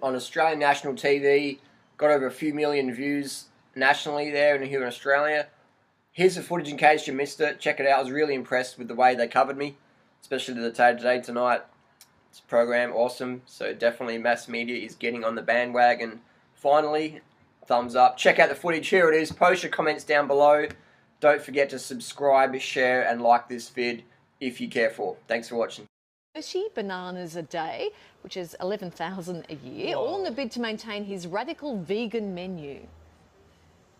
on Australian national TV. Got over a few million views nationally there and here in Australia. Here's the footage in case you missed it. Check it out. I was really impressed with the way they covered me, especially the Today Tonight program. Awesome. So definitely mass media is getting on the bandwagon. Finally, thumbs up. Check out the footage. Here it is. Post your comments down below. Don't forget to subscribe, share, and like this vid if you care for. Thanks for watching. 30 bananas a day, which is 11,000 a year, all in the bid to maintain his radical vegan menu.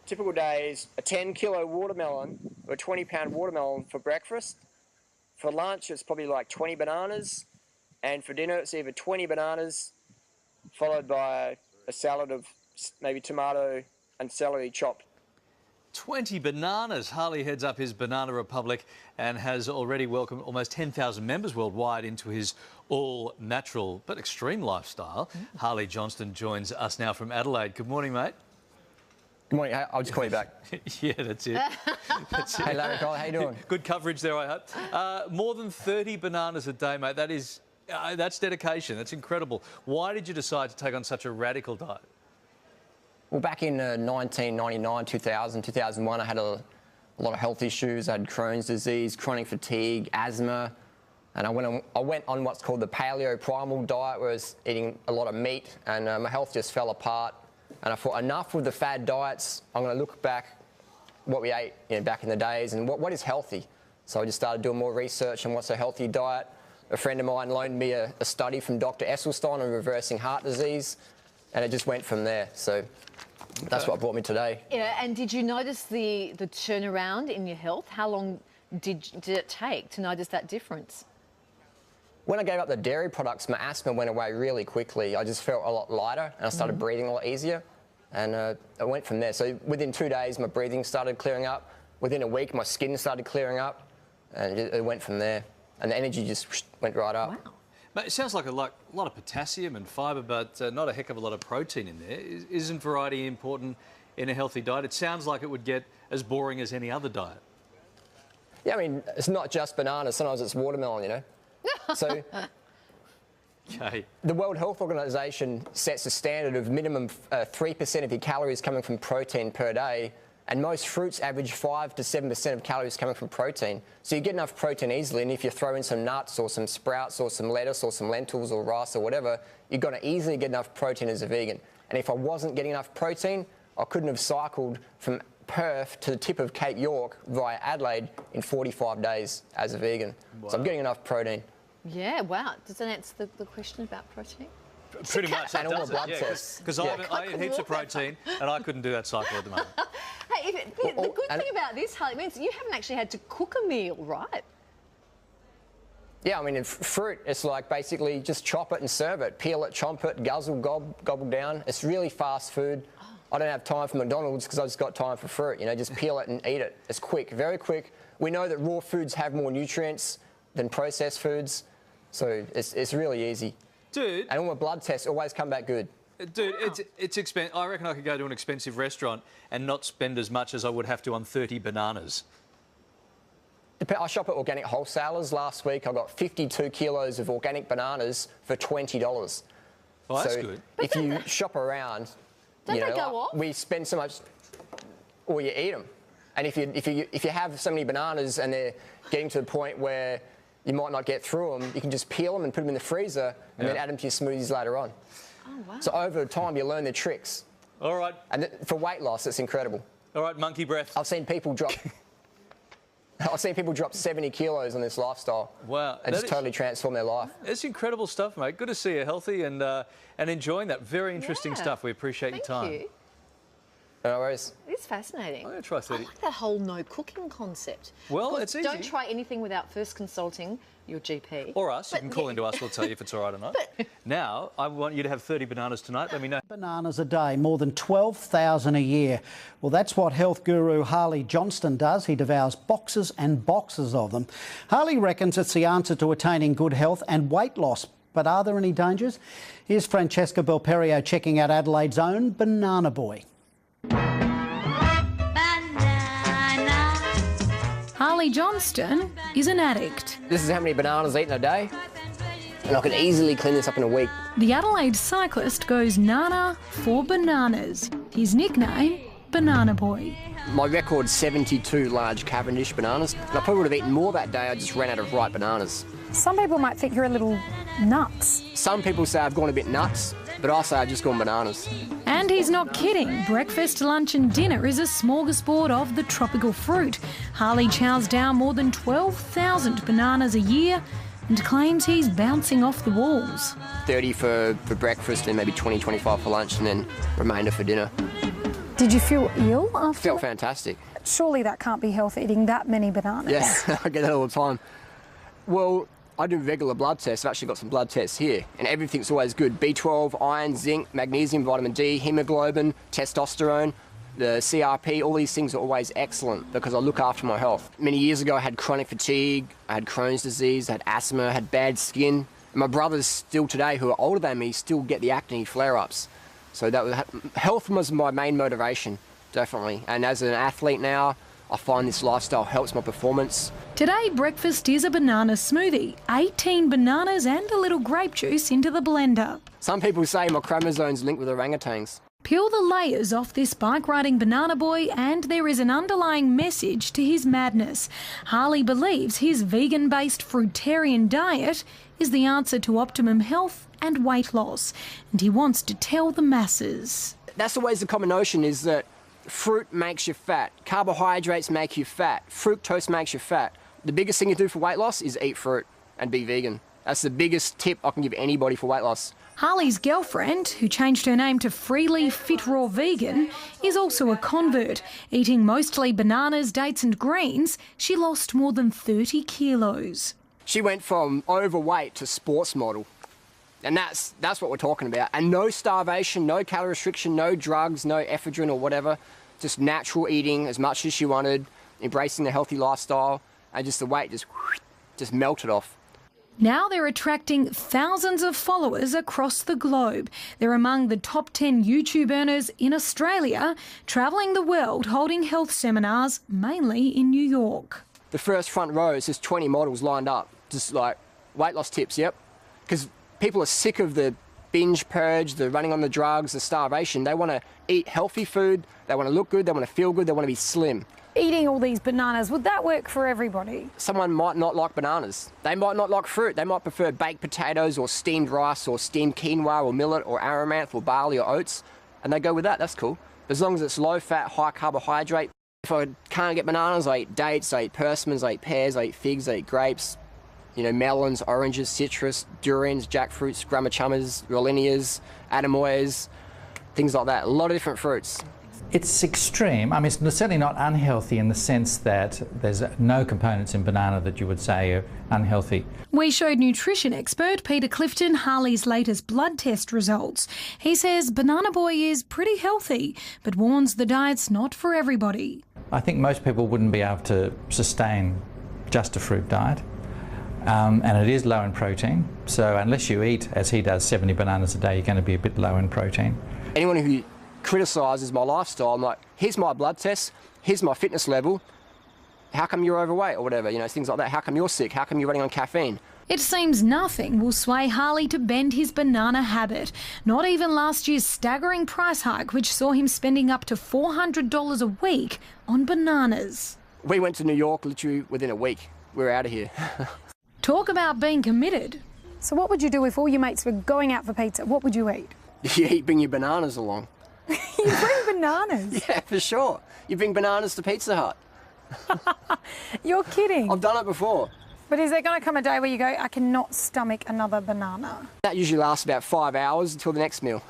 Typical day is a 10-kilo watermelon or a 20-pound watermelon for breakfast. For lunch, it's probably like 20 bananas. And for dinner, it's either 20 bananas followed by a salad of maybe tomato and celery chopped. 20 bananas. Harley heads up his Banana Republic and has already welcomed almost 10,000 members worldwide into his all-natural but extreme lifestyle. Harley Johnston joins us now from Adelaide. Good morning, mate. Good morning. I'll just call you back. Yeah, that's it. That's it. Hey, Larry Cole, how you doing? Good coverage there, I hope. More than 30 bananas a day, mate. That is, that's dedication. That's incredible. Why did you decide to take on such a radical diet? Well, back in 1999, 2000, 2001, I had a lot of health issues. I had Crohn's disease, chronic fatigue, asthma, and I went on what's called the paleo primal diet, where I was eating a lot of meat, and my health just fell apart. And I thought, enough with the fad diets. I'm going to look back what we ate back in the days and what is healthy. So I just started doing more research on what's a healthy diet. A friend of mine loaned me a study from Dr. Esselstyn on reversing heart disease, and it just went from there. So that's what brought me today. Yeah, and did you notice the turnaround in your health? How long did it take to notice that difference? When I gave up the dairy products, my asthma went away really quickly. I just felt a lot lighter and I started breathing a lot easier. And I went from there. So within 2 days, my breathing started clearing up. Within a week, my skin started clearing up. And it went from there. And the energy just went right up. Wow. But it sounds like a lot of potassium and fibre, but not a heck of a lot of protein in there. Isn't variety important in a healthy diet? It sounds like it would get as boring as any other diet. Yeah, I mean, it's not just bananas. Sometimes it's watermelon, So Okay. the World Health Organization sets a standard of minimum 3% of your calories coming from protein per day, and most fruits average 5 to 7% of calories coming from protein. So you get enough protein easily, and if you throw in some nuts or some sprouts or some lettuce or some lentils or rice or whatever, you're going to easily get enough protein as a vegan. And if I wasn't getting enough protein, I couldn't have cycled from Perth to the tip of Cape York via Adelaide in 45 days as a vegan. Wow. So I'm getting enough protein. Yeah, wow. Does that answer the question about protein? Pretty much. And all the blood tests. Because I eat heaps of protein and I couldn't do that cycle at the moment. Hey, the good thing about this, Harley, means you haven't actually had to cook a meal, right? Yeah, I mean, in fruit, it's like basically just chop it and serve it. Peel it, chomp it, guzzle, gobble down. It's really fast food. I don't have time for McDonald's because I've just got time for fruit. Just peel it and eat it. It's quick, very quick. We know that raw foods have more nutrients than processed foods, so it's really easy. Dude. And all my blood tests always come back good. Dude, wow. It's expensive. I reckon I could go to an expensive restaurant and not spend as much as I would have to on 30 bananas. I shop at organic wholesalers. Last week I got 52 kilos of organic bananas for $20. Oh, that's so good. If you shop around, Don't they go off? we spend so much, or you eat them. And if you have so many bananas and they're getting to the point where you might not get through them, you can just peel them and put them in the freezer and then add them to your smoothies later on. Oh, wow. So over time, you learn the tricks. All right. And for weight loss, it's incredible. All right, monkey breath. I've seen people drop 70 kilos on this lifestyle. Wow. And just totally transform their life. It's incredible stuff, mate. Good to see you healthy and enjoying that. Very interesting stuff. We appreciate your time. Thank you. No worries. It's fascinating. I'm going to try 30. I like that whole no cooking concept. Well, it's easy. Don't try anything without first consulting your GP. Or us. You can call into us. We'll tell you if it's all right or not. Now, I want you to have 30 bananas tonight. Let me know. Bananas a day, more than 12,000 a year. Well, that's what health guru Harley Johnston does. He devours boxes and boxes of them. Harley reckons it's the answer to attaining good health and weight loss. But are there any dangers? Here's Francesca Belperio checking out Adelaide's own Banana Boy. Harley Johnston is an addict. This is how many bananas eaten a day. and I could easily clean this up in a week. The Adelaide cyclist goes nana for bananas. His nickname, Banana Boy. My record's 72 large Cavendish bananas, and I probably would have eaten more that day. I just ran out of ripe bananas. Some people might think you're a little nuts. Some people say I've gone a bit nuts, but I say I've just gone bananas. And he's not kidding. Breakfast, lunch and dinner is a smorgasbord of the tropical fruit. Harley chows down more than 12,000 bananas a year and claims he's bouncing off the walls. 30 for breakfast and maybe 20, 25 for lunch, and then remainder for dinner. Did you feel ill after? Felt fantastic. Surely that can't be healthy, eating that many bananas. Yeah, I get that all the time. Well, I do regular blood tests. I've actually got some blood tests here, and everything's always good. B12, iron, zinc, magnesium, vitamin D, hemoglobin, testosterone, the CRP, all these things are always excellent because I look after my health. Many years ago I had chronic fatigue, I had Crohn's disease, I had asthma, I had bad skin. And my brothers still today, who are older than me, still get the acne flare-ups. So health was my main motivation, definitely. And as an athlete now, I find this lifestyle helps my performance. Today, breakfast is a banana smoothie. 18 bananas and a little grape juice into the blender. Some people say my chromosomes linked with orangutans. Peel the layers off this bike-riding banana boy and there is an underlying message to his madness. Harley believes his vegan-based fruitarian diet is the answer to optimum health and weight loss, and he wants to tell the masses. That's always the common notion, is that fruit makes you fat, carbohydrates make you fat, fructose makes you fat. The biggest thing you do for weight loss is eat fruit and be vegan. That's the biggest tip I can give anybody for weight loss. Harley's girlfriend, who changed her name to Freely Fit Raw Vegan, is also a convert. Eating mostly bananas, dates and greens, she lost more than 30 kilos. She went from overweight to sports model. And that's what we're talking about. And no starvation, no calorie restriction, no drugs, no ephedrine or whatever. Just natural eating as much as she wanted, embracing the healthy lifestyle, and just the weight just melted off. Now they're attracting thousands of followers across the globe. They're among the top 10 YouTube earners in Australia, travelling the world holding health seminars, mainly in New York. The first front row is just 20 models lined up, just like weight loss tips, yep. Because people are sick of the binge purge, the running on the drugs, the starvation. They want to eat healthy food, they want to look good, they want to feel good, they want to be slim. Eating all these bananas, would that work for everybody? Someone might not like bananas. They might not like fruit. They might prefer baked potatoes or steamed rice or steamed quinoa or millet or amaranth or barley or oats, and they go with that. That's cool. As long as it's low fat, high carbohydrate. If I can't get bananas, I eat dates, I eat persimmons, I eat pears, I eat figs, I eat grapes, melons, oranges, citrus, durians, jackfruits, gramachumas, rolinias, anemoyas, things like that. A lot of different fruits. It's extreme. I mean, it's certainly not unhealthy in the sense that there's no components in banana that you would say are unhealthy. We showed nutrition expert Peter Clifton Harley's latest blood test results. He says Banana Boy is pretty healthy, but warns the diet's not for everybody. I think most people wouldn't be able to sustain just a fruit diet. And it is low in protein, so unless you eat, as he does, 70 bananas a day, you're going to be a bit low in protein. Anyone who criticises my lifestyle, I'm like, here's my blood test, here's my fitness level, how come you're overweight or whatever, things like that. How come you're sick? How come you're running on caffeine? It seems nothing will sway Harley to bend his banana habit. Not even last year's staggering price hike, which saw him spending up to $400 a week on bananas. We went to New York literally within a week. We're out of here. Talk about being committed. So what would you do if all your mates were going out for pizza? What would you eat? You bring your bananas along. You bring bananas? Yeah, for sure. You bring bananas to Pizza Hut. You're kidding. I've done it before. But is there going to come a day where you go, I cannot stomach another banana? That usually lasts about 5 hours until the next meal.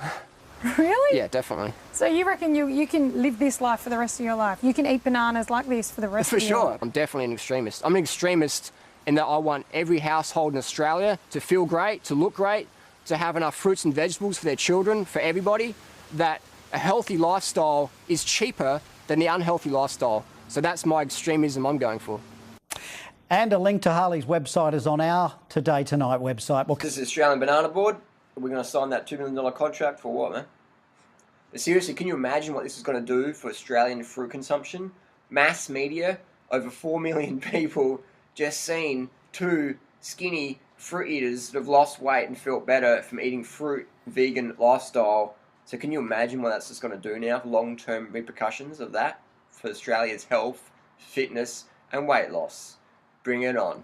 Really? Yeah, definitely. So you reckon you can live this life for the rest of your life? You can eat bananas like this for the rest of your life? For sure. I'm definitely an extremist. I'm an extremist in that I want every household in Australia to feel great, to look great, to have enough fruits and vegetables for their children, for everybody, that a healthy lifestyle is cheaper than the unhealthy lifestyle. So that's my extremism I'm going for. And a link to Harley's website is on our Today Tonight website. Well, This is the Australian Banana Board. We're going to sign that $2 million contract for what, man? But seriously, can you imagine what this is going to do for Australian fruit consumption? Mass media, over 4 million people just seen two skinny, fruit eaters that have lost weight and felt better from eating fruit, vegan lifestyle. So can you imagine what that's just going to do now, long-term repercussions of that for Australia's health, fitness and weight loss? Bring it on.